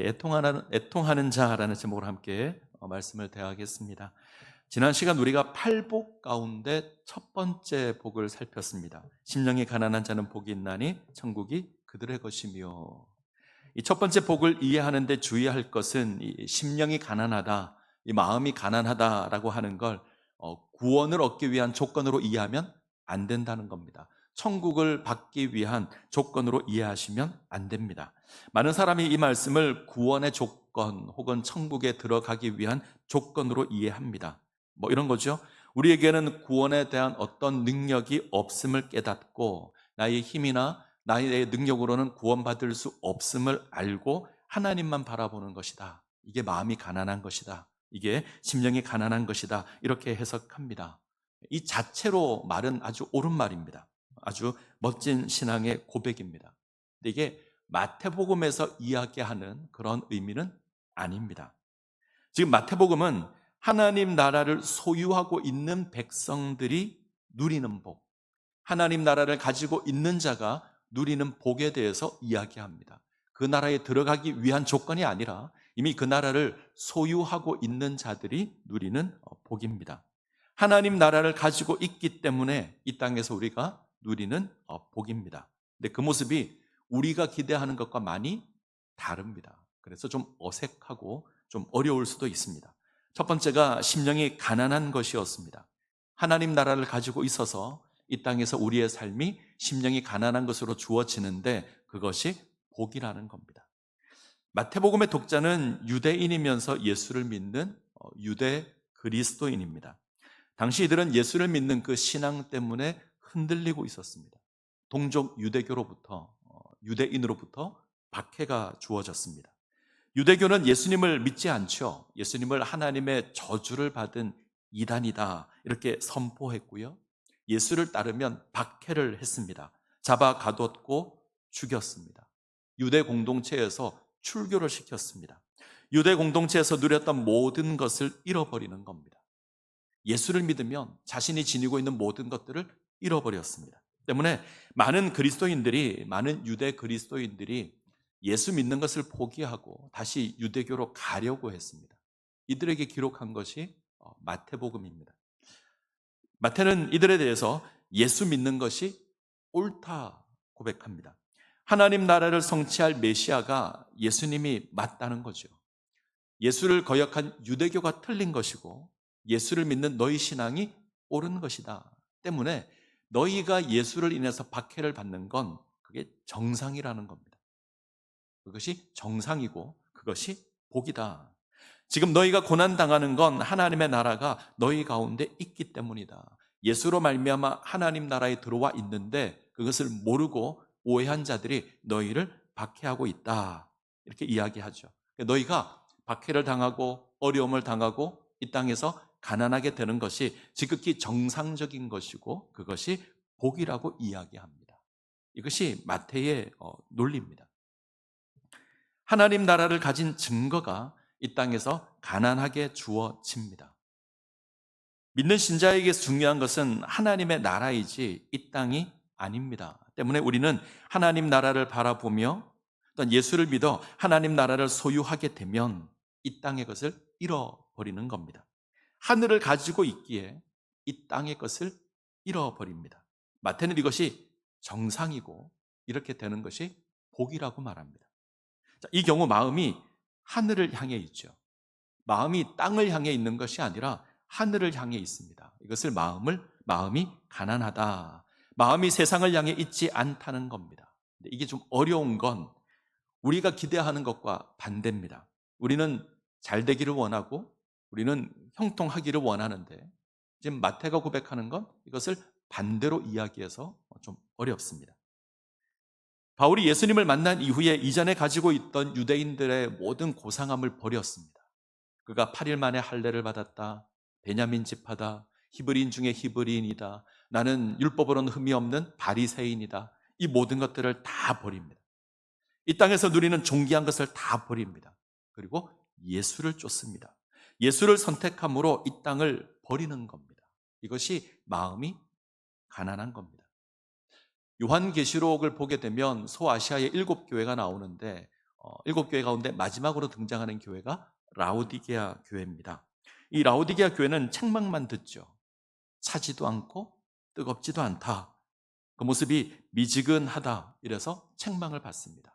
애통하는 자라는 제목으로 함께 말씀을 대하겠습니다. 지난 시간 우리가 팔복 가운데 첫 번째 복을 살폈습니다. 심령이 가난한 자는 복이 있나니 천국이 그들의 것이며, 이 첫 번째 복을 이해하는 데 주의할 것은 이 심령이 가난하다, 이 마음이 가난하다라고 하는 걸 구원을 얻기 위한 조건으로 이해하면 안 된다는 겁니다. 천국을 받기 위한 조건으로 이해하시면 안 됩니다. 많은 사람이 이 말씀을 구원의 조건 혹은 천국에 들어가기 위한 조건으로 이해합니다. 뭐 이런 거죠. 우리에게는 구원에 대한 어떤 능력이 없음을 깨닫고 나의 힘이나 나의 능력으로는 구원받을 수 없음을 알고 하나님만 바라보는 것이다. 이게 마음이 가난한 것이다. 이게 심령이 가난한 것이다. 이렇게 해석합니다. 이 자체로 말은 아주 옳은 말입니다. 아주 멋진 신앙의 고백입니다. 근데 이게 마태복음에서 이야기하는 그런 의미는 아닙니다. 지금 마태복음은 하나님 나라를 소유하고 있는 백성들이 누리는 복, 하나님 나라를 가지고 있는 자가 누리는 복에 대해서 이야기합니다. 그 나라에 들어가기 위한 조건이 아니라 이미 그 나라를 소유하고 있는 자들이 누리는 복입니다. 하나님 나라를 가지고 있기 때문에 이 땅에서 우리가 누리는 복입니다. 근데 그 모습이 우리가 기대하는 것과 많이 다릅니다. 그래서 좀 어색하고 좀 어려울 수도 있습니다. 첫 번째가 심령이 가난한 것이었습니다. 하나님 나라를 가지고 있어서 이 땅에서 우리의 삶이 심령이 가난한 것으로 주어지는데 그것이 복이라는 겁니다. 마태복음의 독자는 유대인이면서 예수를 믿는 유대 그리스도인입니다. 당시 이들은 예수를 믿는 그 신앙 때문에 흔들리고 있었습니다. 동족 유대교로부터 유대인으로부터 박해가 주어졌습니다. 유대교는 예수님을 믿지 않죠. 예수님을 하나님의 저주를 받은 이단이다 이렇게 선포했고요. 예수를 따르면 박해를 했습니다. 잡아 가뒀고 죽였습니다. 유대 공동체에서 출교를 시켰습니다. 유대 공동체에서 누렸던 모든 것을 잃어버리는 겁니다. 예수를 믿으면 자신이 지니고 있는 모든 것들을 잃어버렸습니다. 때문에 많은 유대 그리스도인들이 예수 믿는 것을 포기하고 다시 유대교로 가려고 했습니다. 이들에게 기록한 것이 마태복음입니다. 마태는 이들에 대해서 예수 믿는 것이 옳다 고백합니다. 하나님 나라를 성취할 메시아가 예수님이 맞다는 거죠. 예수를 거역한 유대교가 틀린 것이고 예수를 믿는 너희 신앙이 옳은 것이다. 때문에 너희가 예수를 인해서 박해를 받는 건 그게 정상이라는 겁니다. 그것이 정상이고 그것이 복이다. 지금 너희가 고난당하는 건 하나님의 나라가 너희 가운데 있기 때문이다. 예수로 말미암아 하나님 나라에 들어와 있는데 그것을 모르고 오해한 자들이 너희를 박해하고 있다. 이렇게 이야기하죠. 너희가 박해를 당하고 어려움을 당하고 이 땅에서 가난하게 되는 것이 지극히 정상적인 것이고 그것이 복이라고 이야기합니다. 이것이 마태의 논리입니다. 하나님 나라를 가진 증거가 이 땅에서 가난하게 주어집니다. 믿는 신자에게 중요한 것은 하나님의 나라이지 이 땅이 아닙니다. 때문에 우리는 하나님 나라를 바라보며 또한 예수를 믿어 하나님 나라를 소유하게 되면 이 땅의 것을 잃어버리는 겁니다. 하늘을 가지고 있기에 이 땅의 것을 잃어버립니다. 마태는 이것이 정상이고 이렇게 되는 것이 복이라고 말합니다. 이 경우 마음이 하늘을 향해 있죠. 마음이 땅을 향해 있는 것이 아니라 하늘을 향해 있습니다. 이것을 마음이 가난하다. 마음이 세상을 향해 있지 않다는 겁니다. 근데 이게 좀 어려운 건 우리가 기대하는 것과 반대입니다. 우리는 잘 되기를 원하고 우리는 형통하기를 원하는데 지금 마태가 고백하는 건 이것을 반대로 이야기해서 좀 어렵습니다. 바울이 예수님을 만난 이후에 이전에 가지고 있던 유대인들의 모든 고상함을 버렸습니다. 그가 8일 만에 할례를 받았다. 베냐민 지파다. 히브리인 중에 히브리인이다. 나는 율법으로는 흠이 없는 바리새인이다. 이 모든 것들을 다 버립니다. 이 땅에서 누리는 존귀한 것을 다 버립니다. 그리고 예수를 쫓습니다. 예수를 선택함으로 이 땅을 버리는 겁니다. 이것이 마음이 가난한 겁니다. 요한계시록을 보게 되면 소아시아의 7 교회가 나오는데 일곱 교회 가운데 마지막으로 등장하는 교회가 라오디게아 교회입니다. 이 라오디게아 교회는 책망만 듣죠. 차지도 않고 뜨겁지도 않다. 그 모습이 미지근하다. 이래서 책망을 받습니다.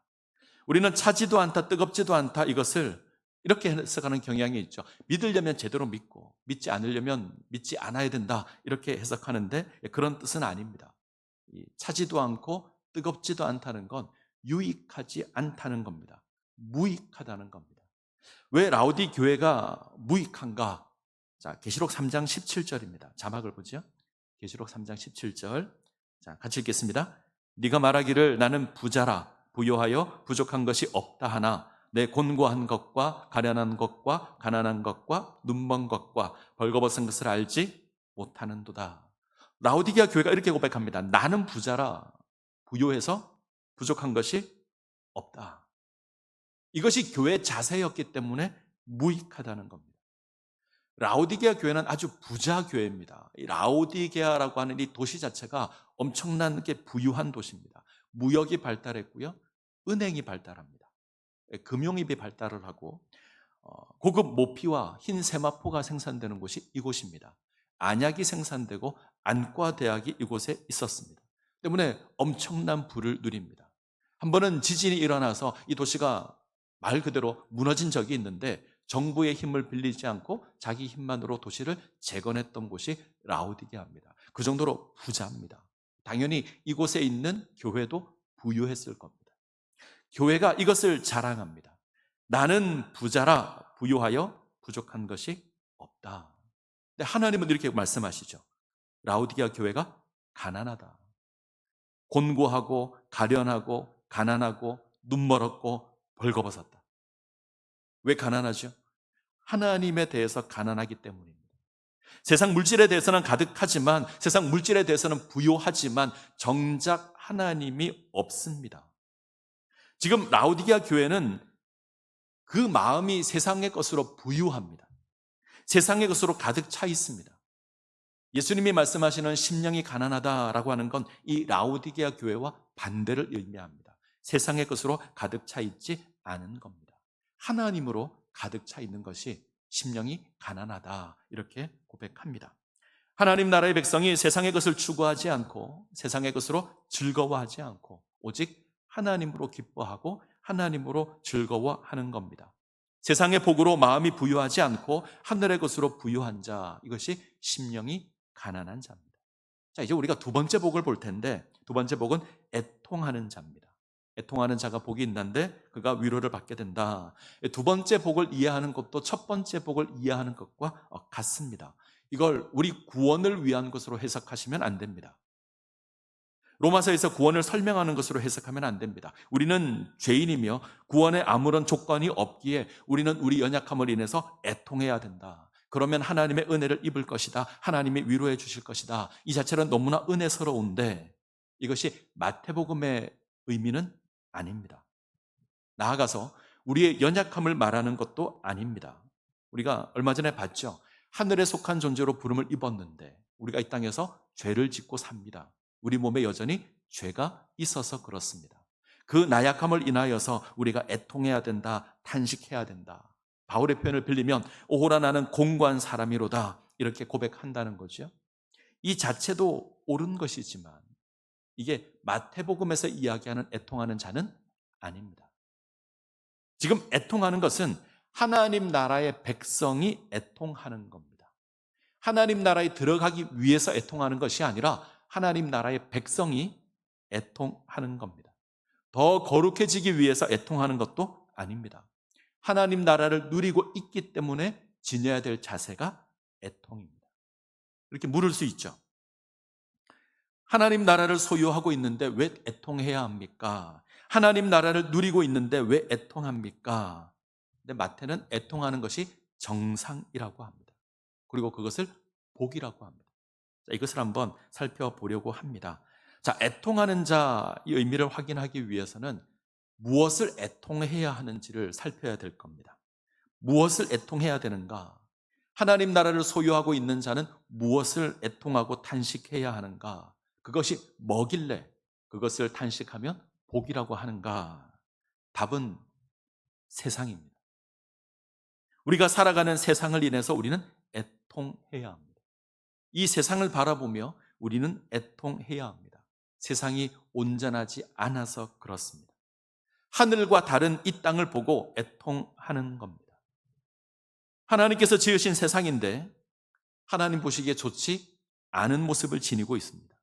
우리는 차지도 않다, 뜨겁지도 않다 이것을 이렇게 해석하는 경향이 있죠. 믿으려면 제대로 믿고 믿지 않으려면 믿지 않아야 된다. 이렇게 해석하는데 그런 뜻은 아닙니다. 차지도 않고 뜨겁지도 않다는 건 유익하지 않다는 겁니다. 무익하다는 겁니다. 왜 라오디 교회가 무익한가? 자, 계시록 3장 17절입니다. 자막을 보죠. 계시록 3장 17절. 자, 같이 읽겠습니다. 네가 말하기를 나는 부자라 부요하여 부족한 것이 없다 하나 내 곤고한 것과 가련한 것과 가난한 것과 눈먼 것과 벌거벗은 것을 알지 못하는도다. 라오디게아 교회가 이렇게 고백합니다. 나는 부자라 부요해서 부족한 것이 없다. 이것이 교회의 자세였기 때문에 무익하다는 겁니다. 라오디게아 교회는 아주 부자 교회입니다. 이 라오디게아라고 하는 이 도시 자체가 엄청나게 부유한 도시입니다. 무역이 발달했고요. 은행이 발달합니다. 금융입이 발달을 하고 고급 모피와 흰 세마포가 생산되는 곳이 이곳입니다. 안약이 생산되고 안과대학이 이곳에 있었습니다. 때문에 엄청난 부를 누립니다. 한 번은 지진이 일어나서 이 도시가 말 그대로 무너진 적이 있는데 정부의 힘을 빌리지 않고 자기 힘만으로 도시를 재건했던 곳이 라오디게아입니다. 그 정도로 부자입니다. 당연히 이곳에 있는 교회도 부유했을 겁니다. 교회가 이것을 자랑합니다. 나는 부자라 부유하여 부족한 것이 없다. 근데 하나님은 이렇게 말씀하시죠. 라오디게아 교회가 가난하다. 곤고하고 가련하고 가난하고 눈멀었고 벌거벗었다. 왜 가난하죠? 하나님에 대해서 가난하기 때문입니다. 세상 물질에 대해서는 가득하지만 세상 물질에 대해서는 부요하지만 정작 하나님이 없습니다. 지금 라오디게아 교회는 그 마음이 세상의 것으로 부유합니다. 세상의 것으로 가득 차 있습니다. 예수님이 말씀하시는 심령이 가난하다라고 하는 건 이 라오디게아 교회와 반대를 의미합니다. 세상의 것으로 가득 차 있지 않은 겁니다. 하나님으로 가득 차 있는 것이 심령이 가난하다 이렇게 고백합니다. 하나님 나라의 백성이 세상의 것을 추구하지 않고 세상의 것으로 즐거워하지 않고 오직 하나님으로 기뻐하고 하나님으로 즐거워하는 겁니다. 세상의 복으로 마음이 부유하지 않고 하늘의 것으로 부유한 자, 이것이 심령이 가난한 자입니다. 자, 이제 우리가 두 번째 복을 볼 텐데 두 번째 복은 애통하는 자입니다. 애통하는 자가 복이 있는데 그가 위로를 받게 된다. 두 번째 복을 이해하는 것도 첫 번째 복을 이해하는 것과 같습니다. 이걸 우리 구원을 위한 것으로 해석하시면 안 됩니다. 로마서에서 구원을 설명하는 것으로 해석하면 안 됩니다. 우리는 죄인이며 구원에 아무런 조건이 없기에 우리는 우리 연약함을 인해서 애통해야 된다. 그러면 하나님의 은혜를 입을 것이다. 하나님이 위로해 주실 것이다. 이 자체는 너무나 은혜스러운데 이것이 마태복음의 의미는 아닙니다. 나아가서 우리의 연약함을 말하는 것도 아닙니다. 우리가 얼마 전에 봤죠. 하늘에 속한 존재로 부름을 입었는데 우리가 이 땅에서 죄를 짓고 삽니다. 우리 몸에 여전히 죄가 있어서 그렇습니다. 그 나약함을 인하여서 우리가 애통해야 된다, 탄식해야 된다. 바울의 표현을 빌리면 오호라 나는 공고한 사람이로다 이렇게 고백한다는 거죠. 이 자체도 옳은 것이지만 이게 마태복음에서 이야기하는 애통하는 자는 아닙니다. 지금 애통하는 것은 하나님 나라의 백성이 애통하는 겁니다. 하나님 나라에 들어가기 위해서 애통하는 것이 아니라 하나님 나라의 백성이 애통하는 겁니다. 더 거룩해지기 위해서 애통하는 것도 아닙니다. 하나님 나라를 누리고 있기 때문에 지녀야 될 자세가 애통입니다. 이렇게 물을 수 있죠. 하나님 나라를 소유하고 있는데 왜 애통해야 합니까? 하나님 나라를 누리고 있는데 왜 애통합니까? 근데 마태는 애통하는 것이 정상이라고 합니다. 그리고 그것을 복이라고 합니다. 자, 이것을 한번 살펴보려고 합니다. 자, 애통하는 자의 의미를 확인하기 위해서는 무엇을 애통해야 하는지를 살펴야 될 겁니다. 무엇을 애통해야 되는가? 하나님 나라를 소유하고 있는 자는 무엇을 애통하고 탄식해야 하는가? 그것이 뭐길래 그것을 탄식하면 복이라고 하는가? 답은 세상입니다. 우리가 살아가는 세상을 인해서 우리는 애통해야 합니다. 이 세상을 바라보며 우리는 애통해야 합니다. 세상이 온전하지 않아서 그렇습니다. 하늘과 다른 이 땅을 보고 애통하는 겁니다. 하나님께서 지으신 세상인데 하나님 보시기에 좋지 않은 모습을 지니고 있습니다.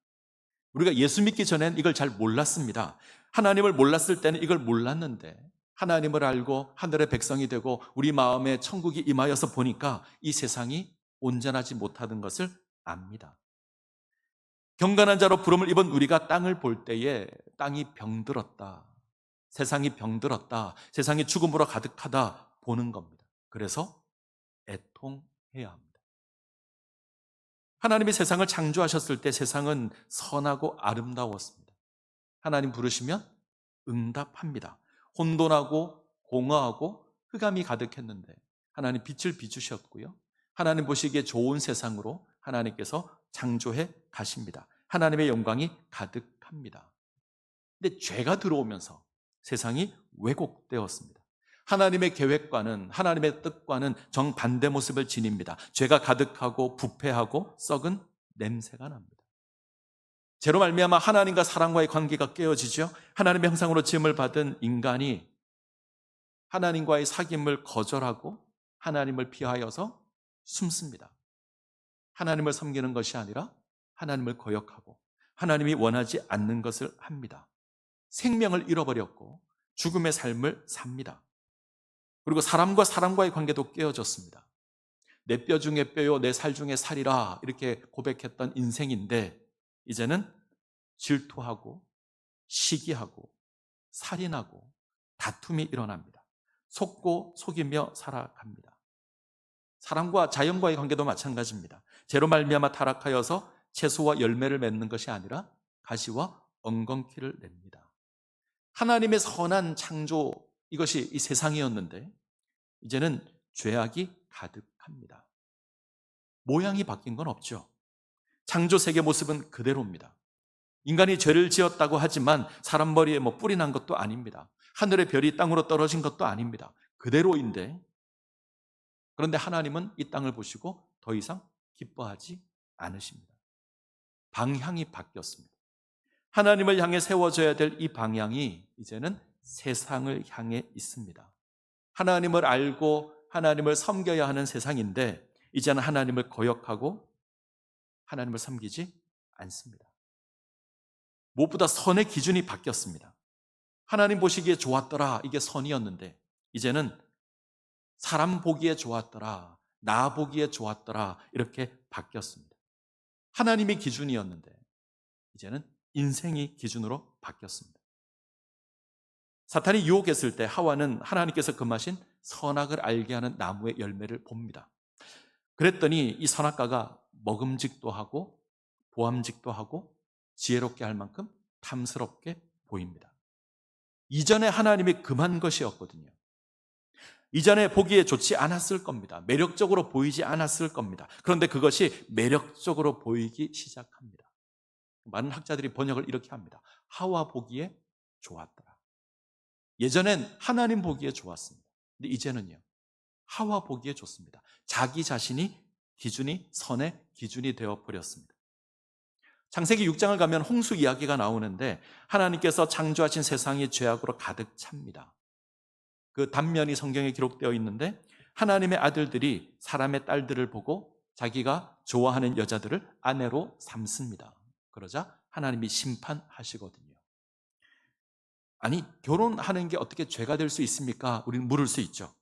우리가 예수 믿기 전엔 이걸 잘 몰랐습니다. 하나님을 몰랐을 때는 이걸 몰랐는데 하나님을 알고 하늘의 백성이 되고 우리 마음에 천국이 임하여서 보니까 이 세상이 온전하지 못하는 것을 압니다. 경건한 자로 부름을 입은 우리가 땅을 볼 때에 땅이 병들었다, 세상이 병들었다, 세상이 죽음으로 가득하다 보는 겁니다. 그래서 애통해야 합니다. 하나님이 세상을 창조하셨을 때 세상은 선하고 아름다웠습니다. 하나님 부르시면 응답합니다. 혼돈하고 공허하고 흑암이 가득했는데 하나님 빛을 비추셨고요. 하나님 보시기에 좋은 세상으로 하나님께서 창조해 가십니다. 하나님의 영광이 가득합니다. 근데 죄가 들어오면서 세상이 왜곡되었습니다. 하나님의 계획과는, 하나님의 뜻과는 정반대 모습을 지닙니다. 죄가 가득하고 부패하고 썩은 냄새가 납니다. 죄로 말미암아 하나님과 사람과의 관계가 깨어지죠. 하나님의 형상으로 지음을 받은 인간이 하나님과의 사귐을 거절하고 하나님을 피하여서 숨습니다. 하나님을 섬기는 것이 아니라 하나님을 거역하고 하나님이 원하지 않는 것을 합니다. 생명을 잃어버렸고 죽음의 삶을 삽니다. 그리고 사람과 사람과의 관계도 깨어졌습니다. 내 뼈 중에 뼈요 내 살 중에 살이라 이렇게 고백했던 인생인데 이제는 질투하고 시기하고 살인하고 다툼이 일어납니다. 속고 속이며 살아갑니다. 사람과 자연과의 관계도 마찬가지입니다. 죄로 말미암아 타락하여서 채소와 열매를 맺는 것이 아니라 가시와 엉겅퀴를 냅니다. 하나님의 선한 창조, 이것이 이 세상이었는데 이제는 죄악이 가득합니다. 모양이 바뀐 건 없죠. 창조 세계 모습은 그대로입니다. 인간이 죄를 지었다고 하지만 사람 머리에 뿔이 난 것도 아닙니다. 하늘의 별이 땅으로 떨어진 것도 아닙니다. 그대로인데 그런데 하나님은 이 땅을 보시고 더 이상 기뻐하지 않으십니다. 방향이 바뀌었습니다. 하나님을 향해 세워져야 될 이 방향이 이제는 세상을 향해 있습니다. 하나님을 알고 하나님을 섬겨야 하는 세상인데 이제는 하나님을 거역하고 하나님을 섬기지 않습니다. 무엇보다 선의 기준이 바뀌었습니다. 하나님 보시기에 좋았더라, 이게 선이었는데 이제는 사람 보기에 좋았더라, 나 보기에 좋았더라 이렇게 바뀌었습니다. 하나님이 기준이었는데 이제는 인생이 기준으로 바뀌었습니다. 사탄이 유혹했을 때 하와는 하나님께서 금하신 선악을 알게 하는 나무의 열매를 봅니다. 그랬더니 이 선악과가 먹음직도 하고 보암직도 하고 지혜롭게 할 만큼 탐스럽게 보입니다. 이전에 하나님이 금한 것이었거든요. 이전에 보기에 좋지 않았을 겁니다. 매력적으로 보이지 않았을 겁니다. 그런데 그것이 매력적으로 보이기 시작합니다. 많은 학자들이 번역을 이렇게 합니다. 하와 보기에 좋았더라. 예전엔 하나님 보기에 좋았습니다. 근데 이제는요, 하와 보기에 좋습니다. 자기 자신이 기준이, 선의 기준이 되어버렸습니다. 창세기 6장을 가면 홍수 이야기가 나오는데 하나님께서 창조하신 세상이 죄악으로 가득 찹니다. 그 단면이 성경에 기록되어 있는데 하나님의 아들들이 사람의 딸들을 보고 자기가 좋아하는 여자들을 아내로 삼습니다. 그러자 하나님이 심판하시거든요. 아니, 결혼하는 게 어떻게 죄가 될 수 있습니까? 우리는 물을 수 있죠.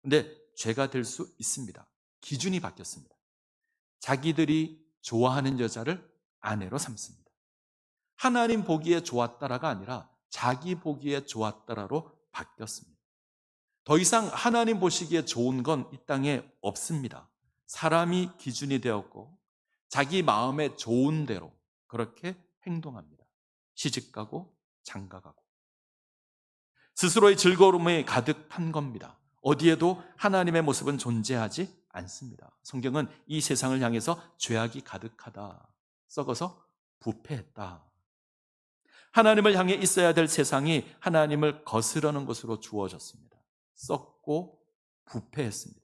근데 죄가 될 수 있습니다. 기준이 바뀌었습니다. 자기들이 좋아하는 여자를 아내로 삼습니다. 하나님 보기에 좋았다라가 아니라 자기 보기에 좋았다라로 바뀌었습니다. 더 이상 하나님 보시기에 좋은 건 이 땅에 없습니다. 사람이 기준이 되었고 자기 마음에 좋은 대로 그렇게 행동합니다. 시집가고 장가가고 스스로의 즐거움에 가득한 겁니다. 어디에도 하나님의 모습은 존재하지 않습니다. 성경은 이 세상을 향해서 죄악이 가득하다, 썩어서 부패했다, 하나님을 향해 있어야 될 세상이 하나님을 거스르는 것으로 주어졌습니다. 썩고 부패했습니다.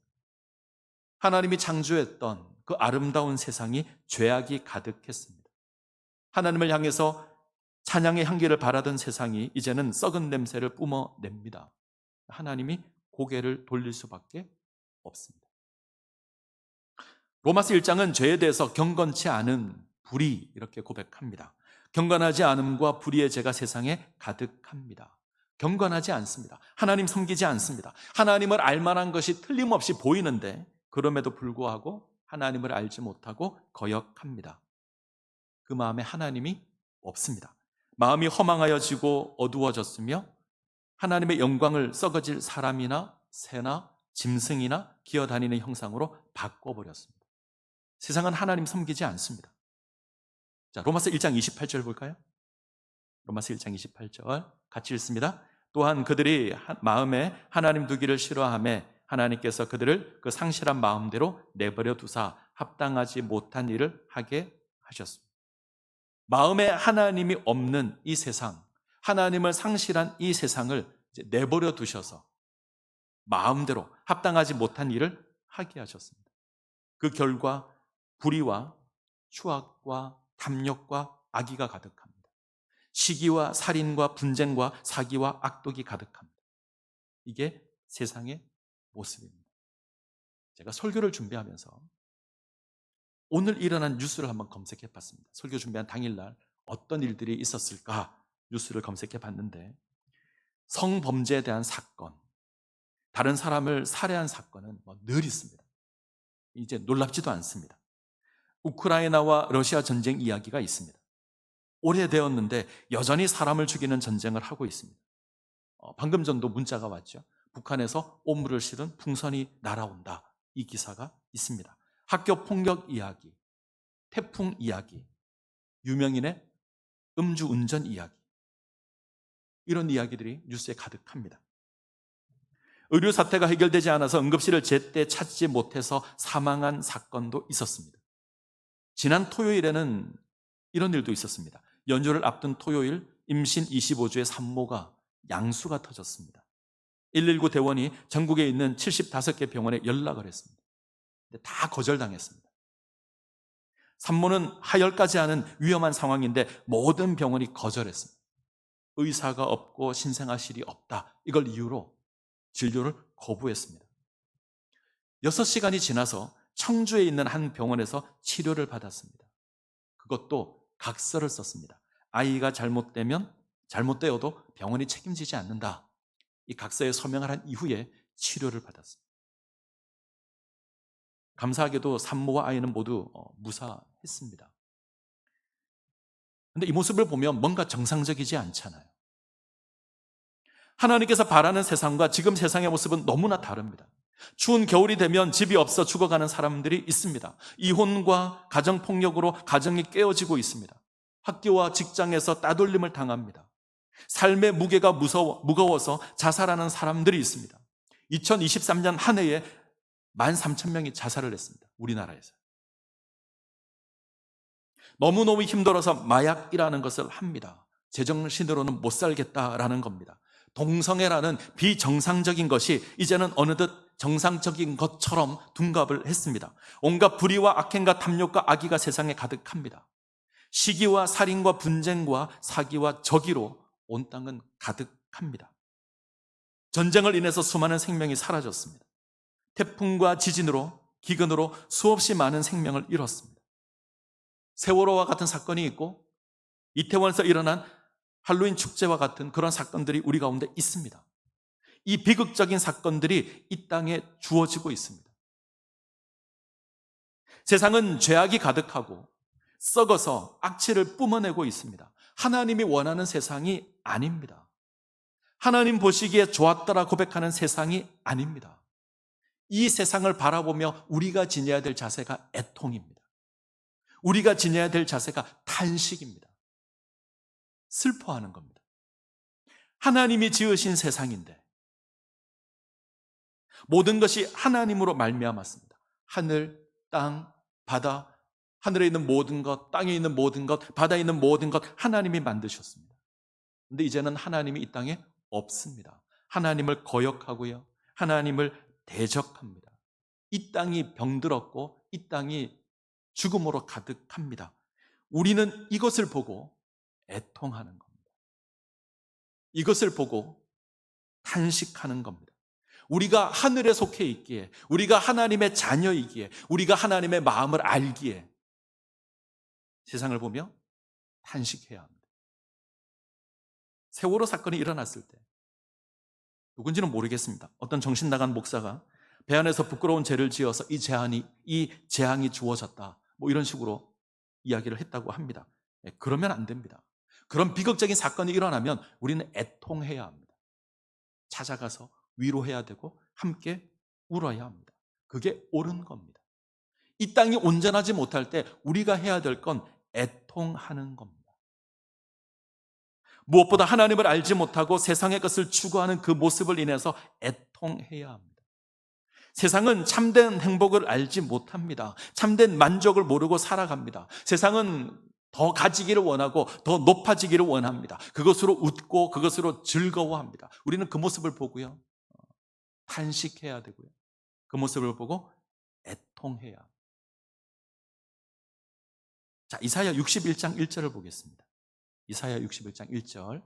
하나님이 창조했던 그 아름다운 세상이 죄악이 가득했습니다. 하나님을 향해서 찬양의 향기를 바라던 세상이 이제는 썩은 냄새를 뿜어냅니다. 하나님이 고개를 돌릴 수밖에 없습니다. 로마서 1장은 죄에 대해서 경건치 않은 불의 이렇게 고백합니다. 경건하지 않음과 불의의 죄가 세상에 가득합니다. 경건하지 않습니다. 하나님 섬기지 않습니다. 하나님을 알만한 것이 틀림없이 보이는데 그럼에도 불구하고 하나님을 알지 못하고 거역합니다. 그 마음에 하나님이 없습니다. 마음이 허망하여지고 어두워졌으며 하나님의 영광을 썩어질 사람이나 새나 짐승이나 기어다니는 형상으로 바꿔버렸습니다. 세상은 하나님 섬기지 않습니다. 자, 로마서 1장 28절 볼까요? 로마서 1장 28절 같이 읽습니다. 또한 그들이 마음에 하나님 두기를 싫어하며 하나님께서 그들을 그 상실한 마음대로 내버려 두사 합당하지 못한 일을 하게 하셨습니다. 마음에 하나님이 없는 이 세상, 하나님을 상실한 이 세상을 내버려 두셔서 마음대로 합당하지 못한 일을 하게 하셨습니다. 그 결과 불의와 추악과 탐욕과 악의가 가득합니다. 시기와 살인과 분쟁과 사기와 악독이 가득합니다. 이게 세상의 모습입니다. 제가 설교를 준비하면서 오늘 일어난 뉴스를 한번 검색해 봤습니다. 설교 준비한 당일날 어떤 일들이 있었을까 뉴스를 검색해 봤는데 성범죄에 대한 사건, 다른 사람을 살해한 사건은 늘 있습니다. 이제 놀랍지도 않습니다. 우크라이나와 러시아 전쟁 이야기가 있습니다. 오래되었는데 여전히 사람을 죽이는 전쟁을 하고 있습니다. 방금 전도 문자가 왔죠. 북한에서 오물을 실은 풍선이 날아온다. 이 기사가 있습니다. 학교 폭력 이야기, 태풍 이야기, 유명인의 음주운전 이야기, 이런 이야기들이 뉴스에 가득합니다. 의료 사태가 해결되지 않아서 응급실을 제때 찾지 못해서 사망한 사건도 있었습니다. 지난 토요일에는 이런 일도 있었습니다. 연휴를 앞둔 토요일 임신 25주의 산모가 양수가 터졌습니다. 119 대원이 전국에 있는 75개 병원에 연락을 했습니다. 근데 다 거절당했습니다. 산모는 하혈까지 하는 위험한 상황인데 모든 병원이 거절했습니다. 의사가 없고 신생아실이 없다. 이걸 이유로 진료를 거부했습니다. 6시간이 지나서 청주에 있는 한 병원에서 치료를 받았습니다. 그것도 각서를 썼습니다. 아이가 잘못되어도 병원이 책임지지 않는다. 이 각서에 서명을 한 이후에 치료를 받았습니다. 감사하게도 산모와 아이는 모두 무사했습니다. 그런데 이 모습을 보면 뭔가 정상적이지 않잖아요. 하나님께서 바라는 세상과 지금 세상의 모습은 너무나 다릅니다. 추운 겨울이 되면 집이 없어 죽어가는 사람들이 있습니다. 이혼과 가정폭력으로 가정이 깨어지고 있습니다. 학교와 직장에서 따돌림을 당합니다. 삶의 무게가 무거워서 자살하는 사람들이 있습니다. 2023년 한 해에 13,000명이 자살을 했습니다. 우리나라에서. 너무너무 힘들어서 마약이라는 것을 합니다. 제정신으로는 못 살겠다라는 겁니다. 동성애라는 비정상적인 것이 이제는 어느덧 정상적인 것처럼 둔갑을 했습니다. 온갖 불의와 악행과 탐욕과 악의가 세상에 가득합니다. 시기와 살인과 분쟁과 사기와 적의로 온 땅은 가득합니다. 전쟁을 인해서 수많은 생명이 사라졌습니다. 태풍과 지진으로, 기근으로 수없이 많은 생명을 잃었습니다. 세월호와 같은 사건이 있고 이태원에서 일어난 할로윈 축제와 같은 그런 사건들이 우리 가운데 있습니다. 이 비극적인 사건들이 이 땅에 주어지고 있습니다. 세상은 죄악이 가득하고 썩어서 악취를 뿜어내고 있습니다. 하나님이 원하는 세상이 아닙니다. 하나님 보시기에 좋았더라 고백하는 세상이 아닙니다. 이 세상을 바라보며 우리가 지녀야 될 자세가 애통입니다. 우리가 지녀야 될 자세가 탄식입니다. 슬퍼하는 겁니다. 하나님이 지으신 세상인데 모든 것이 하나님으로 말미암았습니다. 하늘, 땅, 바다, 하늘에 있는 모든 것, 땅에 있는 모든 것, 바다에 있는 모든 것 하나님이 만드셨습니다. 그런데 이제는 하나님이 이 땅에 없습니다. 하나님을 거역하고요. 하나님을 대적합니다. 이 땅이 병들었고 이 땅이 죽음으로 가득합니다. 우리는 이것을 보고 애통하는 겁니다. 이것을 보고 탄식하는 겁니다. 우리가 하늘에 속해 있기에, 우리가 하나님의 자녀이기에, 우리가 하나님의 마음을 알기에 세상을 보며 탄식해야 합니다. 세월호 사건이 일어났을 때 누군지는 모르겠습니다. 어떤 정신 나간 목사가 배 안에서 부끄러운 죄를 지어서 이 재앙이 주어졌다, 뭐 이런 식으로 이야기를 했다고 합니다. 그러면 안 됩니다. 그런 비극적인 사건이 일어나면 우리는 애통해야 합니다. 찾아가서 위로해야 되고 함께 울어야 합니다. 그게 옳은 겁니다. 이 땅이 온전하지 못할 때 우리가 해야 될 건 애통하는 겁니다. 무엇보다 하나님을 알지 못하고 세상의 것을 추구하는 그 모습을 인해서 애통해야 합니다. 세상은 참된 행복을 알지 못합니다. 참된 만족을 모르고 살아갑니다. 세상은 더 가지기를 원하고 더 높아지기를 원합니다. 그것으로 웃고 그것으로 즐거워합니다. 우리는 그 모습을 보고요, 탄식해야 되고요, 그 모습을 보고 애통해야 합니다. 자, 이사야 61장 1절을 보겠습니다. 이사야 61장 1절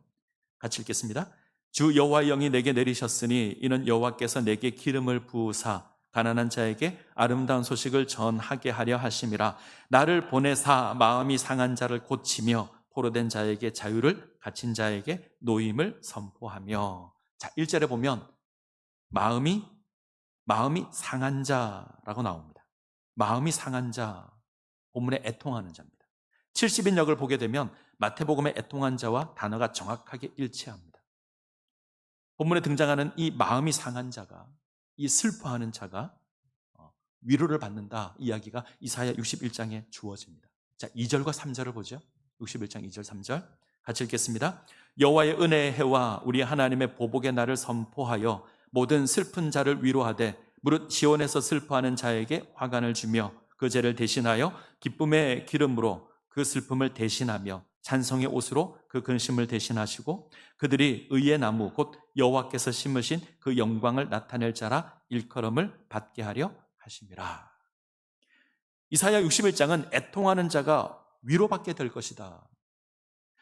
같이 읽겠습니다. 주 여호와의 영이 내게 내리셨으니 이는 여호와께서 내게 기름을 부으사 가난한 자에게 아름다운 소식을 전하게 하려 하심이라. 나를 보내사 마음이 상한 자를 고치며 포로된 자에게 자유를, 갇힌 자에게 노임을 선포하며. 자, 1절에 보면 마음이 상한 자라고 나옵니다. 마음이 상한 자, 본문에 애통하는 자입니다. 70인역을 보게 되면 마태복음의 애통한 자와 단어가 정확하게 일치합니다. 본문에 등장하는 이 마음이 상한 자가, 이 슬퍼하는 자가 위로를 받는다 이야기가 이사야 61장에 주어집니다. 자, 2절과 3절을 보죠. 61장 2절 3절 같이 읽겠습니다. 여호와의 은혜의 해와 우리 하나님의 보복의 날을 선포하여 모든 슬픈 자를 위로하되 무릇 시온에서 슬퍼하는 자에게 화관을 주며 그 죄를 대신하여 기쁨의 기름으로 그 슬픔을 대신하며 찬송의 옷으로 그 근심을 대신하시고 그들이 의의 나무 곧 여호와께서 심으신 그 영광을 나타낼 자라 일컬음을 받게 하려 하심이라. 이사야 61장은 애통하는 자가 위로받게 될 것이다,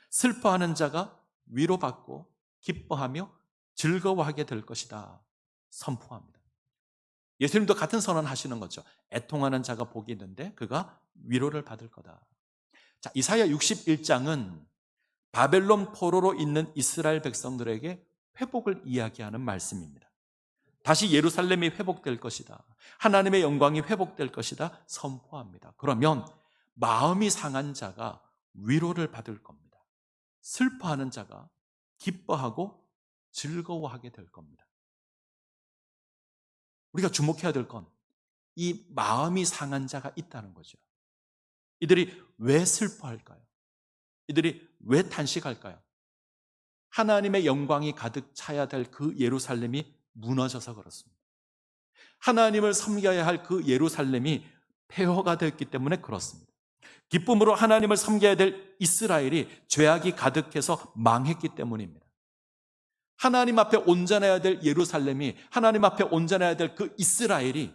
슬퍼하는 자가 위로받고 기뻐하며 즐거워하게 될 것이다 선포합니다. 예수님도 같은 선언 하시는 거죠. 애통하는 자가 복이 있는데 그가 위로를 받을 거다. 자, 이사야 61장은 바벨론 포로로 있는 이스라엘 백성들에게 회복을 이야기하는 말씀입니다. 다시 예루살렘이 회복될 것이다, 하나님의 영광이 회복될 것이다 선포합니다. 그러면 마음이 상한 자가 위로를 받을 겁니다. 슬퍼하는 자가 기뻐하고 즐거워하게 될 겁니다. 우리가 주목해야 될 건 이 마음이 상한 자가 있다는 거죠. 이들이 왜 슬퍼할까요? 이들이 왜 탄식할까요? 하나님의 영광이 가득 차야 될 그 예루살렘이 무너져서 그렇습니다. 하나님을 섬겨야 할 그 예루살렘이 폐허가 됐기 때문에 그렇습니다. 기쁨으로 하나님을 섬겨야 될 이스라엘이 죄악이 가득해서 망했기 때문입니다. 하나님 앞에 온전해야 될 예루살렘이, 하나님 앞에 온전해야 될 그 이스라엘이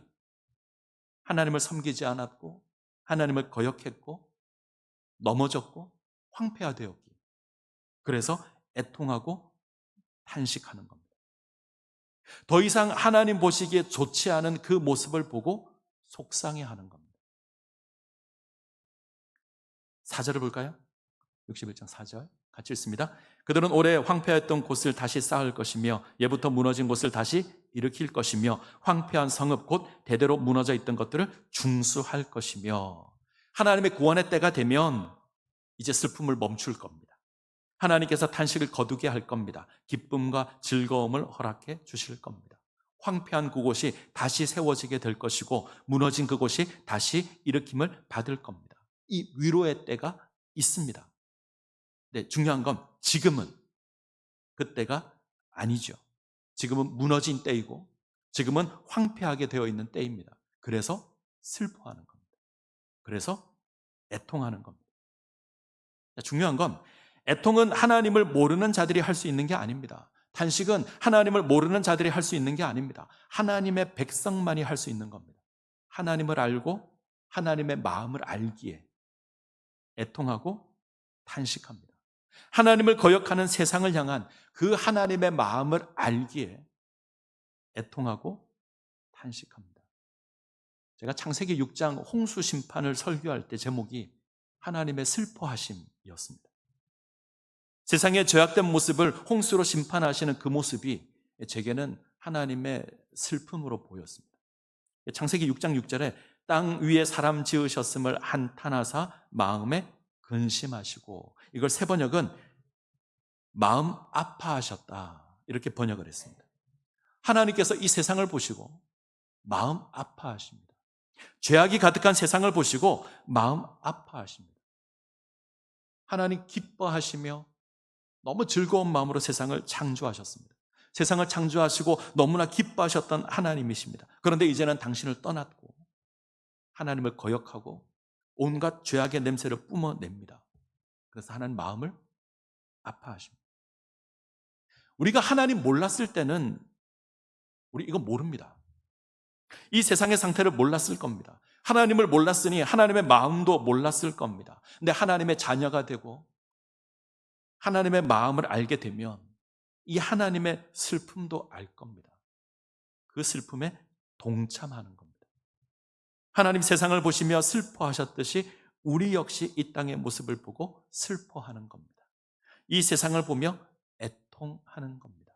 하나님을 섬기지 않았고 하나님을 거역했고 넘어졌고 황폐화되었기, 그래서 애통하고 탄식하는 겁니다. 더 이상 하나님 보시기에 좋지 않은 그 모습을 보고 속상해하는 겁니다. 4절을 볼까요? 61장 4절 같이 읽습니다. 그들은 오래 황폐했던 곳을 다시 쌓을 것이며 예부터 무너진 곳을 다시 일으킬 것이며 황폐한 성읍 곧 대대로 무너져 있던 것들을 중수할 것이며. 하나님의 구원의 때가 되면 이제 슬픔을 멈출 겁니다. 하나님께서 탄식을 거두게 할 겁니다. 기쁨과 즐거움을 허락해 주실 겁니다. 황폐한 그곳이 다시 세워지게 될 것이고 무너진 그곳이 다시 일으킴을 받을 겁니다. 이 위로의 때가 있습니다. 네, 중요한 건 지금은 그때가 아니죠. 지금은 무너진 때이고 지금은 황폐하게 되어 있는 때입니다. 그래서 슬퍼하는 겁니다. 그래서 애통하는 겁니다. 중요한 건 애통은 하나님을 모르는 자들이 할 수 있는 게 아닙니다. 탄식은 하나님을 모르는 자들이 할 수 있는 게 아닙니다. 하나님의 백성만이 할 수 있는 겁니다. 하나님을 알고 하나님의 마음을 알기에 애통하고 탄식합니다. 하나님을 거역하는 세상을 향한 그 하나님의 마음을 알기에 애통하고 탄식합니다. 제가 창세기 6장 홍수 심판을 설교할 때 제목이 하나님의 슬퍼하심이었습니다. 세상의 죄악된 모습을 홍수로 심판하시는 그 모습이 제게는 하나님의 슬픔으로 보였습니다. 창세기 6장 6절에 땅 위에 사람 지으셨음을 한탄하사 마음에 근심하시고, 이걸 새 번역은 마음 아파하셨다 이렇게 번역을 했습니다. 하나님께서 이 세상을 보시고 마음 아파하십니다. 죄악이 가득한 세상을 보시고 마음 아파하십니다. 하나님 기뻐하시며 너무 즐거운 마음으로 세상을 창조하셨습니다. 세상을 창조하시고 너무나 기뻐하셨던 하나님이십니다. 그런데 이제는 당신을 떠났고 하나님을 거역하고 온갖 죄악의 냄새를 뿜어냅니다. 그래서 하나님 마음을 아파하십니다. 우리가 하나님 몰랐을 때는 우리 이거 모릅니다. 이 세상의 상태를 몰랐을 겁니다. 하나님을 몰랐으니 하나님의 마음도 몰랐을 겁니다. 근데 하나님의 자녀가 되고 하나님의 마음을 알게 되면 이 하나님의 슬픔도 알 겁니다. 그 슬픔에 동참하는 겁니다. 하나님 세상을 보시며 슬퍼하셨듯이 우리 역시 이 땅의 모습을 보고 슬퍼하는 겁니다. 이 세상을 보며 애통하는 겁니다.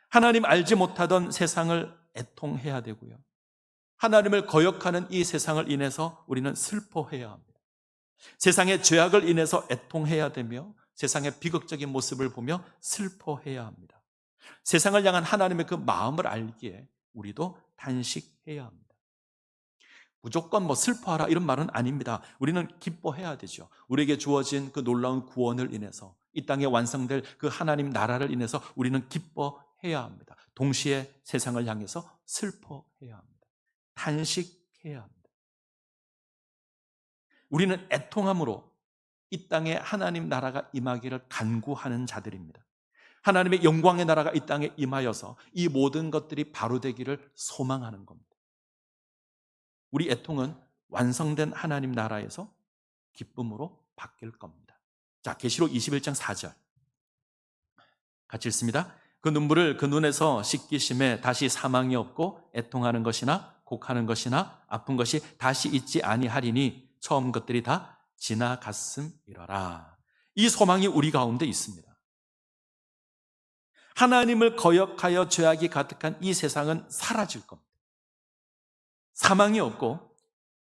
하나님 알지 못하던 세상을 애통해야 되고요. 하나님을 거역하는 이 세상을 인해서 우리는 슬퍼해야 합니다. 세상의 죄악을 인해서 애통해야 되며 세상의 비극적인 모습을 보며 슬퍼해야 합니다. 세상을 향한 하나님의 그 마음을 알기에 우리도 단식해야 합니다. 무조건 슬퍼하라 이런 말은 아닙니다. 우리는 기뻐해야 되죠. 우리에게 주어진 그 놀라운 구원을 인해서 이 땅에 완성될 그 하나님 나라를 인해서 우리는 기뻐해야 합니다. 동시에 세상을 향해서 슬퍼해야 합니다. 탄식해야 합니다. 우리는 애통함으로 이 땅에 하나님 나라가 임하기를 간구하는 자들입니다. 하나님의 영광의 나라가 이 땅에 임하여서 이 모든 것들이 바로 되기를 소망하는 겁니다. 우리 애통은 완성된 하나님 나라에서 기쁨으로 바뀔 겁니다. 자, 계시록 21장 4절 같이 읽습니다. 그 눈물을 그 눈에서 씻기심에 다시 사망이 없고 애통하는 것이나 곡하는 것이나 아픈 것이 다시 있지 아니하리니 처음 것들이 다 지나갔음이러라. 이 소망이 우리 가운데 있습니다. 하나님을 거역하여 죄악이 가득한 이 세상은 사라질 겁니다. 사망이 없고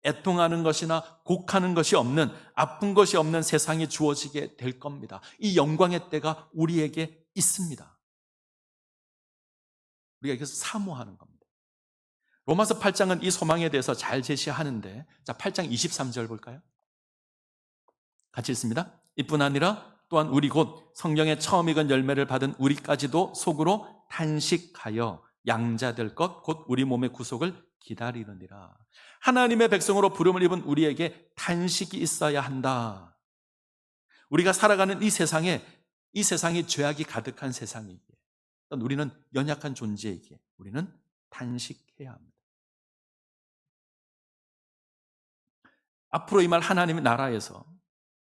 애통하는 것이나 곡하는 것이 없는, 아픈 것이 없는 세상이 주어지게 될 겁니다. 이 영광의 때가 우리에게 있습니다. 우리가 이것을 사모하는 겁니다. 로마서 8장은 이 소망에 대해서 잘 제시하는데, 자, 8장 23절 볼까요? 같이 읽습니다. 이뿐 아니라 또한 우리 곧 성령의 처음 익은 열매를 받은 우리까지도 속으로 탄식하여 양자될 것 곧 우리 몸의 구속을 기다리느니라. 하나님의 백성으로 부름을 입은 우리에게 탄식이 있어야 한다. 우리가 살아가는 이 세상이 죄악이 가득한 세상이기에, 우리는 연약한 존재이기에 우리는 탄식해야 합니다. 앞으로 임할 하나님의 나라에서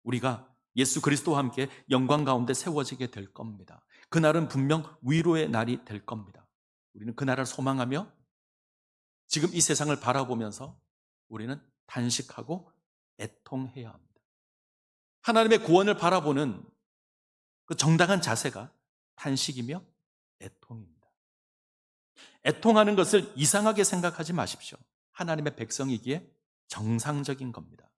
우리가 예수 그리스도와 함께 영광 가운데 세워지게 될 겁니다. 그날은 분명 위로의 날이 될 겁니다. 우리는 그날을 소망하며 지금 이 세상을 바라보면서 우리는 탄식하고 애통해야 합니다. 하나님의 구원을 바라보는 그 정당한 자세가 탄식이며 애통입니다. 애통하는 것을 이상하게 생각하지 마십시오. 하나님의 백성이기에 정상적인 겁니다.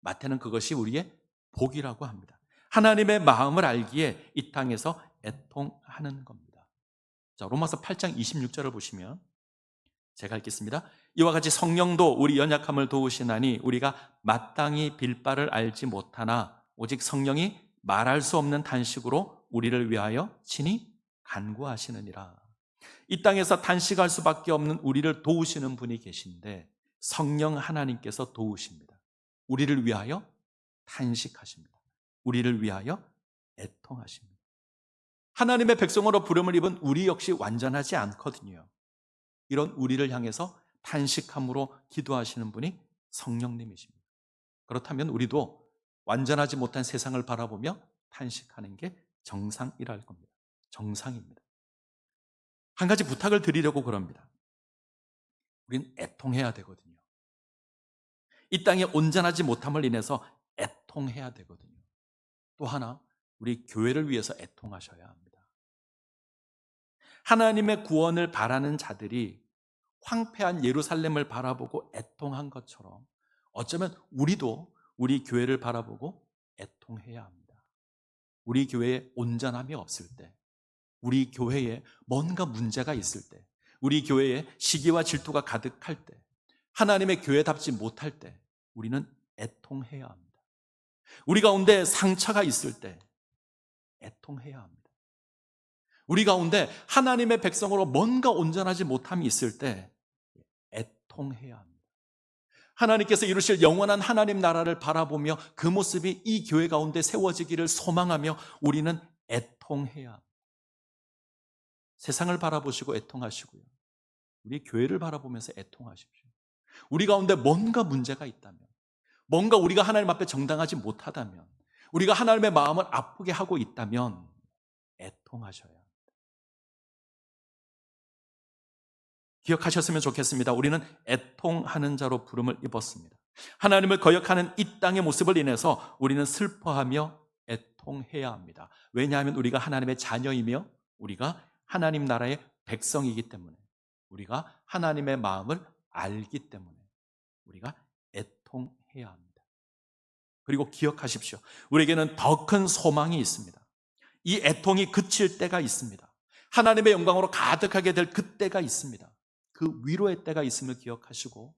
마태는 그것이 우리의 복이라고 합니다. 하나님의 마음을 알기에 이 땅에서 애통하는 겁니다. 자, 로마서 8장 26절을 보시면 제가 읽겠습니다. 이와 같이 성령도 우리 연약함을 도우시나니 우리가 마땅히 빌 바를 알지 못하나 오직 성령이 말할 수 없는 탄식으로 우리를 위하여 친히 간구하시느니라. 이 땅에서 탄식할 수밖에 없는 우리를 도우시는 분이 계신데 성령 하나님께서 도우십니다. 우리를 위하여 탄식하십니다. 우리를 위하여 애통하십니다. 하나님의 백성으로 부름을 입은 우리 역시 완전하지 않거든요. 이런 우리를 향해서 탄식함으로 기도하시는 분이 성령님이십니다. 그렇다면 우리도 완전하지 못한 세상을 바라보며 탄식하는 게 정상이랄 겁니다. 정상입니다. 한 가지 부탁을 드리려고 그럽니다. 우린 애통해야 되거든요. 이 땅에 온전하지 못함을 인해서 애통해야 되거든요. 또 하나, 우리 교회를 위해서 애통하셔야 합니다. 하나님의 구원을 바라는 자들이 황폐한 예루살렘을 바라보고 애통한 것처럼 어쩌면 우리도 우리 교회를 바라보고 애통해야 합니다. 우리 교회에 온전함이 없을 때, 우리 교회에 뭔가 문제가 있을 때, 우리 교회에 시기와 질투가 가득할 때, 하나님의 교회답지 못할 때 우리는 애통해야 합니다. 우리 가운데 상처가 있을 때 애통해야 합니다. 우리 가운데 하나님의 백성으로 뭔가 온전하지 못함이 있을 때 애통해야 합니다. 하나님께서 이루실 영원한 하나님 나라를 바라보며 그 모습이 이 교회 가운데 세워지기를 소망하며 우리는 애통해야 합니다. 세상을 바라보시고 애통하시고요. 우리 교회를 바라보면서 애통하십시오. 우리 가운데 뭔가 문제가 있다면, 뭔가 우리가 하나님 앞에 정당하지 못하다면, 우리가 하나님의 마음을 아프게 하고 있다면 애통하셔야 합니다. 기억하셨으면 좋겠습니다. 우리는 애통하는 자로 부름을 입었습니다. 하나님을 거역하는 이 땅의 모습을 인해서 우리는 슬퍼하며 애통해야 합니다. 왜냐하면 우리가 하나님의 자녀이며 우리가 하나님 나라의 백성이기 때문에, 우리가 하나님의 마음을 알기 때문에 우리가 애통해야 합니다. 그리고 기억하십시오. 우리에게는 더 큰 소망이 있습니다. 이 애통이 그칠 때가 있습니다. 하나님의 영광으로 가득하게 될 그때가 있습니다. 그 위로의 때가 있음을 기억하시고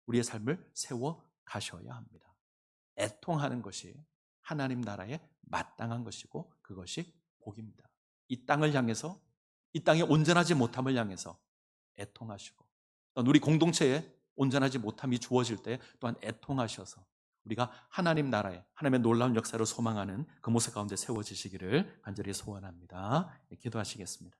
우리의 삶을 세워 가셔야 합니다. 애통하는 것이 하나님 나라에 마땅한 것이고 그것이 복입니다. 이 땅을 향해서, 이 땅의 온전하지 못함을 향해서 애통하시고, 또한 우리 공동체에 온전하지 못함이 주어질 때 또한 애통하셔서 우리가 하나님 나라에 하나님의 놀라운 역사를 소망하는 그 모습 가운데 세워지시기를 간절히 소원합니다. 기도하시겠습니다.